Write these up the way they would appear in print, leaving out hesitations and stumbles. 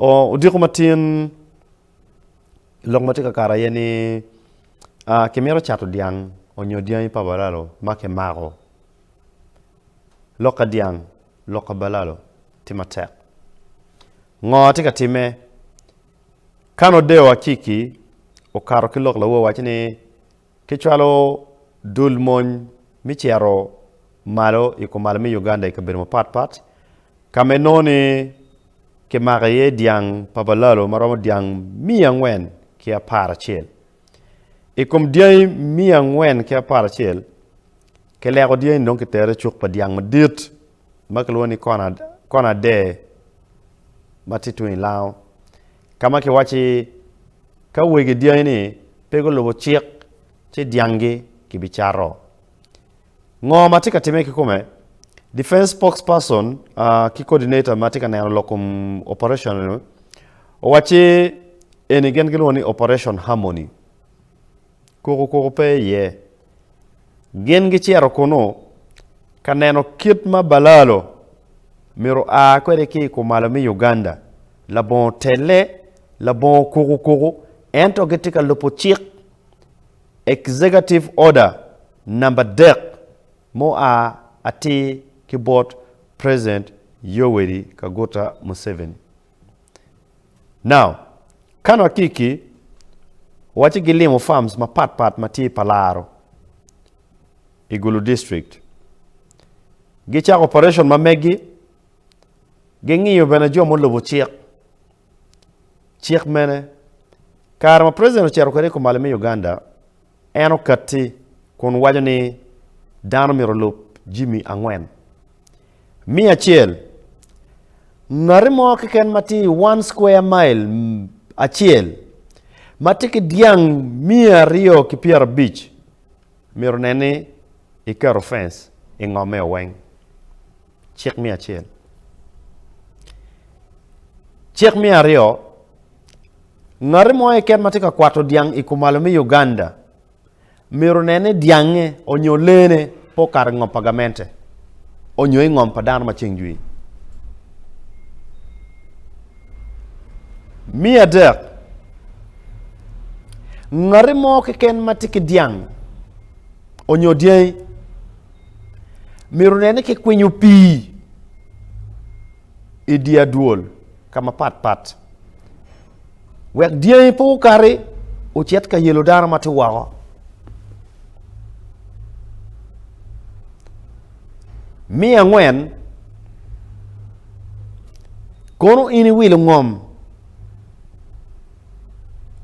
o di ko matin long mati ka kara yani kemero chato diang onyo diang pa balalo make maro loka diang loka balalo timatek ngoti ka time kano dewa kiki o karo ki lok lawo wachini kichwalo dul mon michero malo iko malami Uganda ikabirmo pat kame noni ke magaye diang pabalalo maromo diang miyangwen kia para chel ikom diang miyangwen kia para chel ke lego diang non ke tere chuk pa diang madit makalwani kona de matituin lao kama ke wachi ka wege diang ni pego lobo chik che Dyangi ki bicharo ngo matika time ki kome defense spokesperson ki coordinator matika na lokum operation o wachi eni gen geloni operation harmony koko pe ye gen gi chero kono kaneno kitma Balalo miro a kwere ki ko malami Uganda la bon tele la bon koko ento getika lopo chik executive order number dek mo ati keyboard president Yoweri Kaguta Museveni. Now, kano kiki wachi gilimo farms pat mati Palaro Gulu district. Gicha operation mamegi gengi yo bana jomo lobo chiek mene karma president chero kare ko malami Uganda eno kati kon wajani dano mirolup Jimmy Angwen Mia chiel narimo ken mati 1 square mile achiel mati ki diang mia rio ki Pierre Beach miro nene ikaro fence ingome weng check mia chiel check mia rio narimo ken mati ka kwato diang ikumalumi Uganda miro nene diange onyo lene po kar ngom pa gamente onyo ngom pa dan ma chingjui mia dek ngari mo ke ken matiki diang onyo diei miro nene ke kwenyu pi idia duol kama pat wek diei po kare o chet ka yelo dara mati wago Mia ngwen kono ini wilo ngom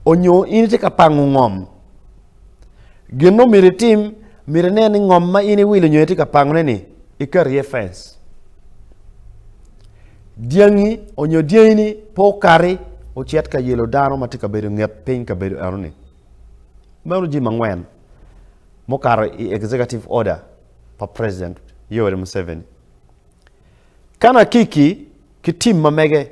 onyo ini tika pangu ngom geno miritim mireneni ngom ma ini wilo nyo tika pangu neni ikari fence Dyangi onyo dieni po kari o chet ka yelo dano matika bedo ngep pin ka bedo aruni maru ji mangwen mo karo executive order pa president Yoweri Museveni. Kana kiki ki team mamege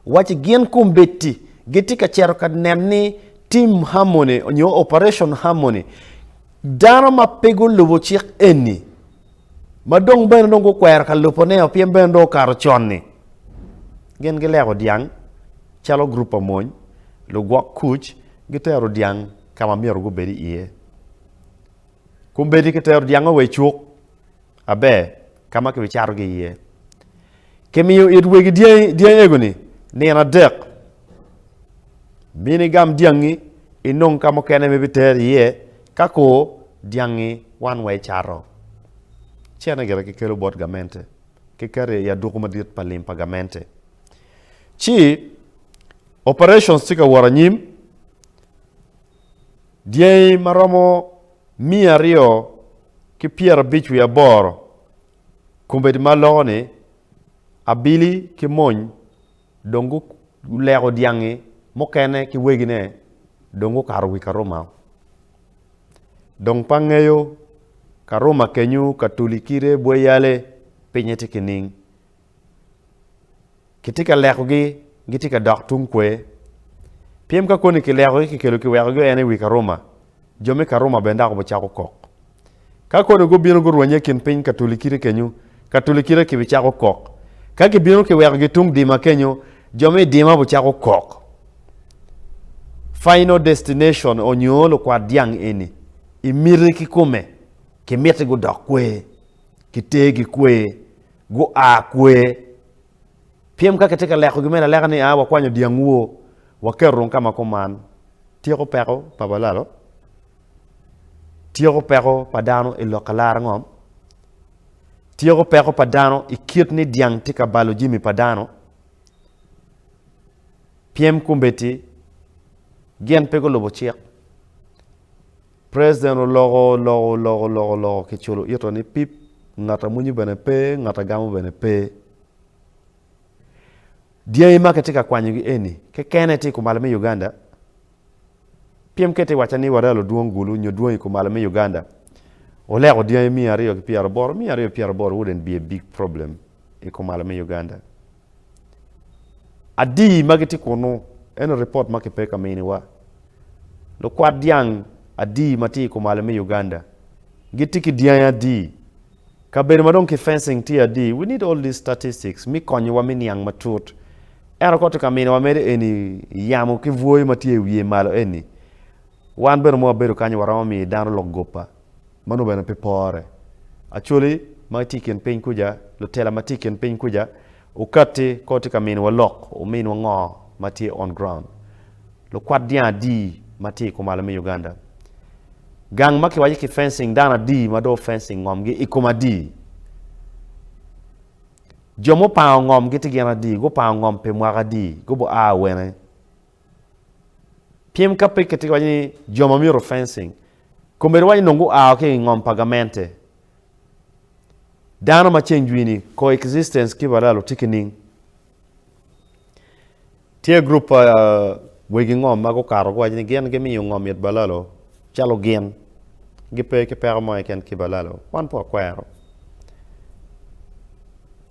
wachi gen kumbeti gitika chero kad nemni team harmony onyo operation harmony dano mapego lobo chik eni madong ben dongo kwer ka lopone opiem ben do karo chonni gen gelego diang chalo grupo moñ lo gwak kuch gitero diang kama miero go bedi iye kumbeti kitero diang we chuk abe kama ke bicharo ge ye kemiyo edwegi dia egoni ne na dek bini gam Dyangi inong kamo kene me biter ye kako Dyangi one way charo chena gera ke kero bot gamente ke kare ya dokuma dit palim pagamente chi operations tika waranyim dia maromo mia rio ki Pierre Beach wi aboro kumbedi malone abili ki moñ dongu lego Dyangi mokene ki wegine dongu karo wi karoma dong pangeyo karoma kenyu katulikire boyale penyete kining kitika lego gi gitika daktung kwe piem ka koni ki lego ki kelo ki wego ene wi karoma jome karoma benda ko bachako kok ka kono go bino go rwanye kin pin katulikire kenyu katulikire ki bichako kok ka ki bino ki wego gi tung dima kenyu jome dima bu chako kok final destination onyolo kwa diang eni imiri ki kume ki mete go dok kwe ki tegi kwe go a kwe piem ka ketika leko gimena leka ni wa kwanyo diang wo wa kerung kama koman tiro pero pa Balalo tiro pero pa dano ilo kalar ngom tiro pero pa dano ikit ni diang tika balo jimi pa dano piem kumbeti gen pego lobo chiek president logo ke chulo ito ni pip ngata munyu bene pe ngata gamu bene pe dia ima katika kwanyu gi eni ke keneti ku malame Uganda piem kete wachani waralo duong Gulu nyo duong ku malame Uganda olego dia imi ario ki piaro bor wouldn't be a big problem ku malame Uganda adi magiti kono en report make pe kamini wa lo kwad diang adi mati ku malame Uganda gitiki dia adi kabere madon ki fencing ti adi we need all these statistics mi konyo wa mini yang matut era ko to kamini wa mere eni yamu ki voy mati wiye malo eni wan ber mo beru kanyo warama mi dano logopa manu bena pepore actually mati ken pen kuja Latela mati ken pen kuja ukati ko to kamini wa lok o min wa ngo mati on ground lo kwad dia di mati ku malame Uganda gang maki waji ki fencing dana di mado fencing ngom gi ikoma di jomo pa ngom gi tigena di go pa ngom pe mwaga di go bo a wene piem kape kiti waji jomo miro fencing komere waji nongu a ke ngom pa gamente dana ma change coexistence ki Balalo tikining tie group wegi ngom mago karo go waji gen ge mi ngom yet Balalo chalo gen gipe ke per mo ken ki Balalo wan po kwero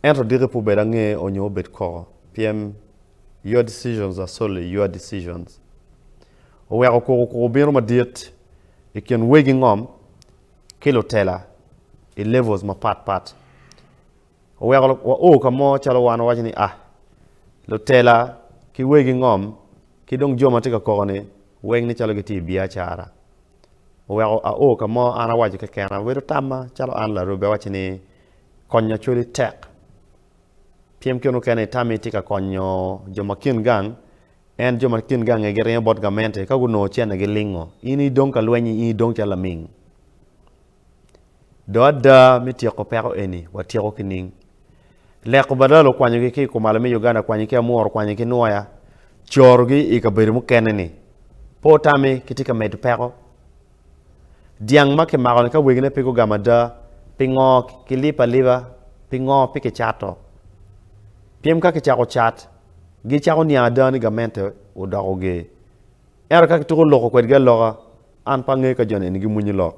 ento dire pour bedange onyo bet ko pm your decisions are solely your decisions o wero ko biro ma diet e ken wegi ngom ki Latela e levels ma pat o wero o kamo chalo wan wajini Latela ki wegi ngom ki dong joma tika ko ne weg ni chalo giti biya chara o kamo ana waji ke kana wedo tama chalo an la robe wachini konyo chuli tek piem keno kene tami tika konyo joma kin gang en joma kin gang e gere bot gamente ka guno chene ge lingo ini dong ka lwenyi ini dong chala ming doda miti ko pero eni watiro kining le ko Balalo kwanyo ki ko malame Uganda kwanyo ki amor kwanyo ki noya chorgi ikabere mu keneni potami kitika med pero diang make magon ka wegne pego gamada pingo kilipa liva pingo pike chato piem ka ke chako chat gi chako ni adani gamente o dagoge era ka to loko ko ga loga an pange ka jone ni gi munyi lok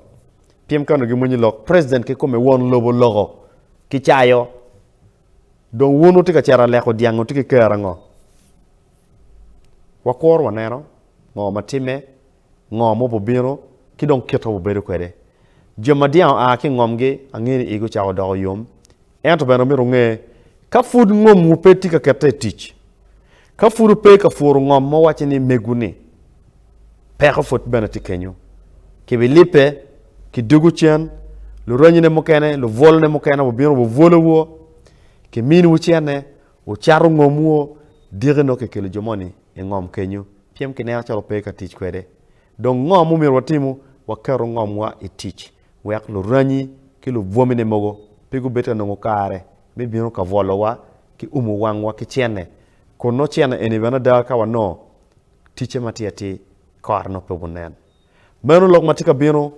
piem ka no gi munyi lok president ke come won lobo logo ki chayo don wono tika chara leko diang tika kerango wakor wanero ngo matime ngo mo bobiro ki don keto bo bedo kwede joma diang ki ngomge angeni igo chawo do yom ento beno mi runge ka food ngom mu peti ka kete teach ka furu pe ka furu ngom mo wachini meguni pe ka foot benati kenyo ki bilipe ki dugu chen lu ronyine mo kene lu volne mo kene bo biro bo volo wo ki min wu chene o charu ngom wo dire no ke kele jomoni e ngom kenyo piem ki ne chalo pe ka teach kwede don ngom mu mi rotimu wakero ngom wa e teach wek lu ranyi ki lu vomine mogo pigu beta no kare mi bino ka volo wa ki umu wangwa ki chene kono chene eni bana da ka wano tiche matiati kar no pe bunen meno lok matika bino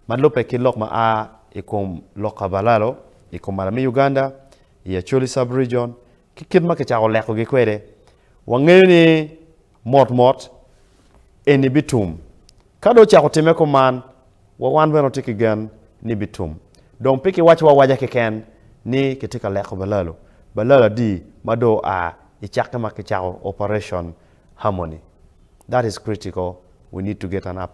madlope ki lok ma ikom loka Balalo ikom malame Uganda ya Acoli sub region ki kidma ke chago leko gi kwede wangeni mot eni bitum kado chago time ko man wa wan beno tiki gan ni bitum donc piki wachi wa waja ke ken ni ketika leko Balalo di mado ichaka makichao operation harmony that is critical. We need to get an up